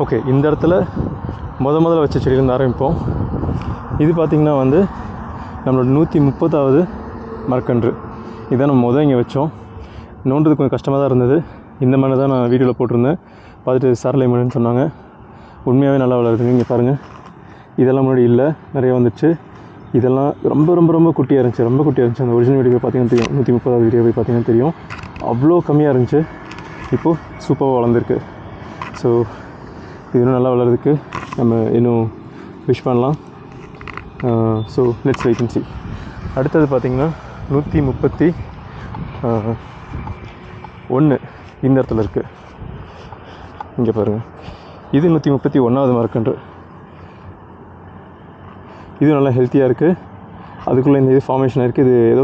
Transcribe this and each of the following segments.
Okay, இந்த இடத்துல முதல்ல வச்ச செடியிலேருந்து ஆரம்பிப்போம். இது பார்த்திங்கன்னா வந்து நம்மளோட 130வது மரக்கன்று. இதான் நம்ம இங்கே வச்சோம். நோண்டுறது கொஞ்சம் கஷ்டமாக தான் இருந்தது. இந்த மண்ணை தான் நான் வீடியோவில் போட்டிருந்தேன். பார்த்துட்டு சரளை மண்ணுன்னு சொன்னாங்க. உண்மையாகவே நல்லா வளருதுங்க. இங்கே பாருங்கள், இதெல்லாம் முன்னாடி இல்லை, நிறைய வந்துச்சு. இதெல்லாம் ரொம்ப ரொம்ப ரொம்ப குட்டியாக இருந்துச்சு, ரொம்ப குட்டியாக இருந்துச்சு. அந்த ஒரிஜினல் வீடியோ போய் பார்த்தீங்கன்னா தெரியும், 130வது வீடியோ போய் பார்த்தீங்கன்னா தெரியும். அவ்வளோ கம்மியாக இருந்துச்சு. இப்போது சூப்பராக வளர்ந்துருக்கு. ஸோ இது இன்னும் நல்லா வளர்றதுக்கு நம்ம இன்னும் விஷ் பண்ணலாம். ஸோ லெட்ஸ் வெயிட் அண்ட் சீ. அடுத்தது பார்த்திங்கன்னா 131 இந்த இடத்துல இருக்குது. இங்கே பாருங்கள், இது 131வது மரக்கன்று. இது நல்லா ஹெல்த்தியாக இருக்குது. அதுக்குள்ளே இந்த இது ஃபார்மேஷன் ஆகிருக்கு. இது ஏதோ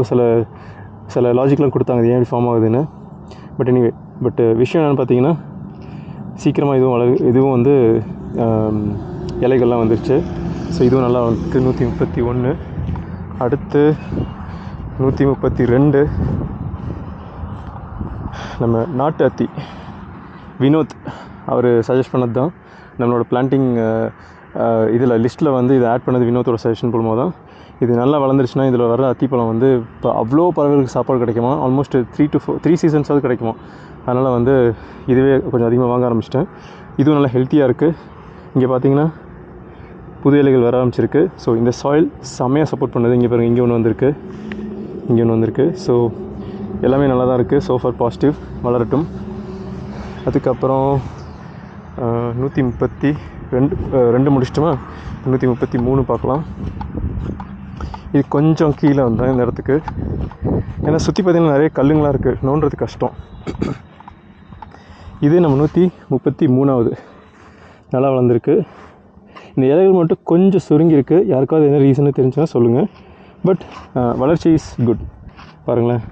சில லாஜிக்லாம் கொடுத்தாங்க, இது ஏன் இப்படி ஃபார்ம் ஆகுதுன்னு. பட் எனிவே, விஷயம் என்னென்னு பார்த்தீங்கன்னா, சீக்கிரமாக இதுவும் வந்து இலைகள்லாம் வந்துருச்சு. ஸோ இதுவும் நல்லா வந்துருக்கு. 131. அடுத்து 132 நம்ம நாட்டு அத்தி. வினோத் அவர் சஜஸ்ட் பண்ணது தான். நம்மளோட பிளான்டிங் இதில் லிஸ்ட்டில் வந்து இதை ஆட் பண்ணது வினோத்தோட சஜஷன் மூலமாக தான். இது நல்லா வளர்ந்துருச்சுன்னா இதில் வர அத்திப்பழம் வந்து இப்போ அவ்வளோ பறவைகளுக்கு சாப்பாடு கிடைக்குமா. ஆல்மோஸ்ட் 3 சீசன்ஸாவது கிடைக்குமா. அதனால் வந்து இதுவே கொஞ்சம் அதிகமாக வாங்க ஆரம்பிச்சிட்டேன். இதுவும் நல்லா ஹெல்த்தியாக இருக்குது. இங்கே பார்த்தீங்கன்னா புது இலைகள் வர ஆரம்பிச்சிருக்கு. ஸோ இந்த சாயில் செம்மையாக சப்போர்ட் பண்ணுது. இங்கே பாருங்கள், இங்கே ஒன்று வந்திருக்கு. ஸோ எல்லாமே நல்லா தான் இருக்குது. ஸோ ஃபார் பாசிட்டிவ், வளரட்டும். அதுக்கப்புறம் 132 முடிச்சிட்டோமா. 133 பார்க்கலாம். இது கொஞ்சம் கீழே வந்தேன் இந்த இடத்துக்கு. ஏன்னா சுற்றி பார்த்திங்கன்னா நிறைய கல்லுங்களாக இருக்குது, நோண்டுறது கஷ்டம். இது நம்ம 133வது நல்லா வளர்ந்துருக்கு. இந்த இலைகள் மட்டும் கொஞ்சம் சுருங்கியிருக்கு. யாருக்காவது என்ன ரீசன்னு தெரிஞ்சுன்னா சொல்லுங்கள். பட் வளர்ச்சி இஸ் குட். பாருங்களேன்,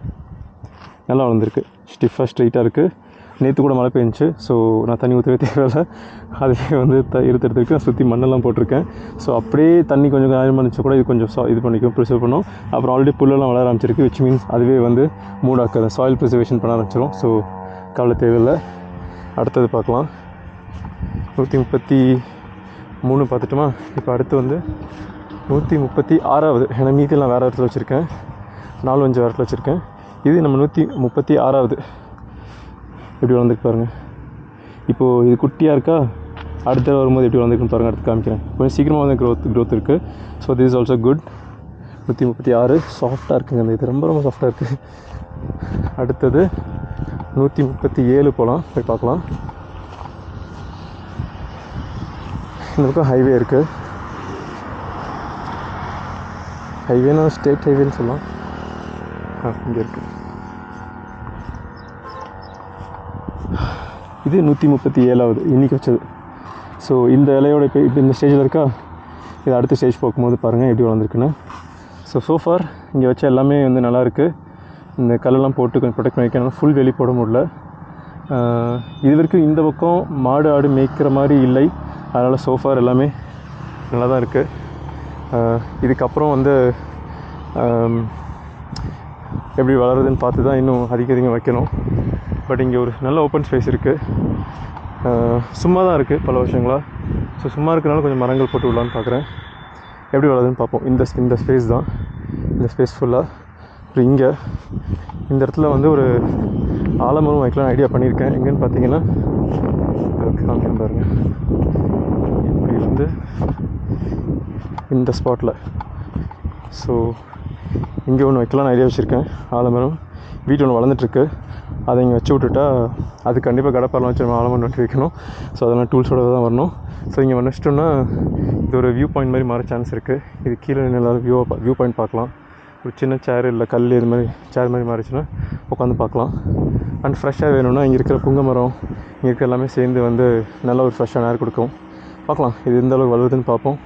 நல்லா வளர்ந்துருக்கு. ஸ்டிஃபாக ஸ்ட்ரைட்டாக இருக்குது. நேற்று கூட மழை பெஞ்சிச்சு. ஸோ நான் தண்ணி ஊற்றவே தேவையில்லை. அதுவே வந்து எடுத்துருக்கு. நான் சுற்றி மண்ணெல்லாம் போட்டிருக்கேன். ஸோ அப்படியே தண்ணி கொஞ்சம் காயம் பண்ணிச்சு கூட இது கொஞ்சம் இது பண்ணிக்கும், ப்ரிசர்வ் பண்ணும். அப்புறம் ஆல்ரெடி புல்லெல்லாம் வளர ஆரம்பிச்சிருக்கு. விச் மீன்ஸ் அதுவே வந்து மூடாக்காது, சாயில் ப்ரிசர்வேஷன் பண்ண ஆரம்பிச்சிடும். ஸோ கவலை தேவையில்லை. அடுத்தது பார்க்கலாம். 133 பார்த்துட்டோமா. இப்போ அடுத்து வந்து 136வது. ஏன்னா மீதியெல்லாம் வேறு இடத்துல வச்சுருக்கேன், 4-5 இடத்துல வச்சுருக்கேன். இது நம்ம 136வது. எப்படி வளர்ந்துருக்கு பாருங்கள். இப்போது இது குட்டியாக இருக்கா, அடுத்த வரும்போது எப்படி வளர்ந்துருக்குன்னு பாருங்கள். அடுத்து காமிக்கிறேன். கொஞ்சம் சீக்கிரமாக வந்து க்ரோத் இருக்குது. So this is also good. 136 சாஃப்டாக இருக்குங்க. அந்த இது ரொம்ப ரொம்ப சாஃப்டாக இருக்குது. அடுத்தது 137 போகலாம், போய் பார்க்கலாம். இந்த பக்கம் ஹைவே இருக்குது. ஹைவேனா ஸ்டேட் ஹைவேன்னு சொல்லலாம். இங்கே இருக்குது. இது 137வது இன்றைக்கி வச்சது. ஸோ இந்த இலையோட இப்போ இந்த ஸ்டேஜில் இருக்கா. இது அடுத்த ஸ்டேஜ் போகும்போது பாருங்கள் எப்படி வளர்ந்துருக்குன்னு. ஸோஃபார் இங்கே வச்ச எல்லாமே வந்து நல்லாயிருக்கு. இந்த கல்லெல்லாம் போட்டு கொஞ்சம் ப்ரொடெக்ட் பண்ணி வைக்கணும். ஃபுல் வெளி போட முடியல. இது வரைக்கும் இந்த பக்கம் மாடு ஆடு மேய்க்கிற மாதிரி இல்லை. அதனால் சோஃபார் எல்லாமே நல்லா தான் இருக்குது. இதுக்கப்புறம் வந்து எப்படி வளருதுன்னு பார்த்து தான் இன்னும் அதிகம் வைக்கணும். பட் இங்கே ஒரு நல்ல ஓப்பன் ஸ்பேஸ் இருக்குது. சும்மா தான் இருக்குது பல வருஷங்களாக. ஸோ சும்மா இருக்கிறனால கொஞ்சம் மரங்கள் போட்டு விடலான்னு பார்க்குறேன். எப்படி வளருதுன்னு பார்ப்போம். இந்த ஸ்பேஸ் தான், இந்த ஸ்பேஸ் ஃபுல்லாக. அப்புறம் இங்கே இந்த இடத்துல வந்து ஒரு ஆலமரம் வைக்கலாம்னு ஐடியா பண்ணியிருக்கேன். எங்கேன்னு பார்த்தீங்கன்னா காமிக்கிறேன் பாருங்கள். இப்படி வந்து இந்த ஸ்பாட்டில். ஸோ இங்கே ஒன்று வைக்கலாம்னு ஐடியா வச்சுருக்கேன். ஆலமரம் வீட்டு ஒன்று வளர்ந்துட்டுருக்கு. அதை இங்கே வச்சு விட்டுட்டா அது கண்டிப்பாக கடப்பாரெலாம் வச்சு நம்ம ஆலமரம் நட்டு வைக்கணும். ஸோ அதெல்லாம் டூல்ஸோடு தான் வரணும். ஸோ இங்கே வச்சுட்டோம்னா இது ஒரு வியூ பாயிண்ட் மாதிரி மாற சான்ஸ் இருக்குது. இது கீழே எல்லோரும் வியூ பாயிண்ட் பார்க்கலாம். ஒரு சின்ன சேர் இல்லை கல் இது மாதிரி சேர் மாதிரி மாறிச்சுன்னா உட்காந்து பார்க்கலாம். அண்ட் ஃப்ரெஷ்ஷாக வேணும்னா இங்கே இருக்கிற புங்கை மரம் இங்கே இருக்கிற எல்லாமே சேர்ந்து வந்து நல்ல ஒரு ஃப்ரெஷ்ஷான ஏர் கொடுக்கும். பார்க்கலாம் இது எந்த அளவுக்கு வளருதுன்னு பார்ப்போம்.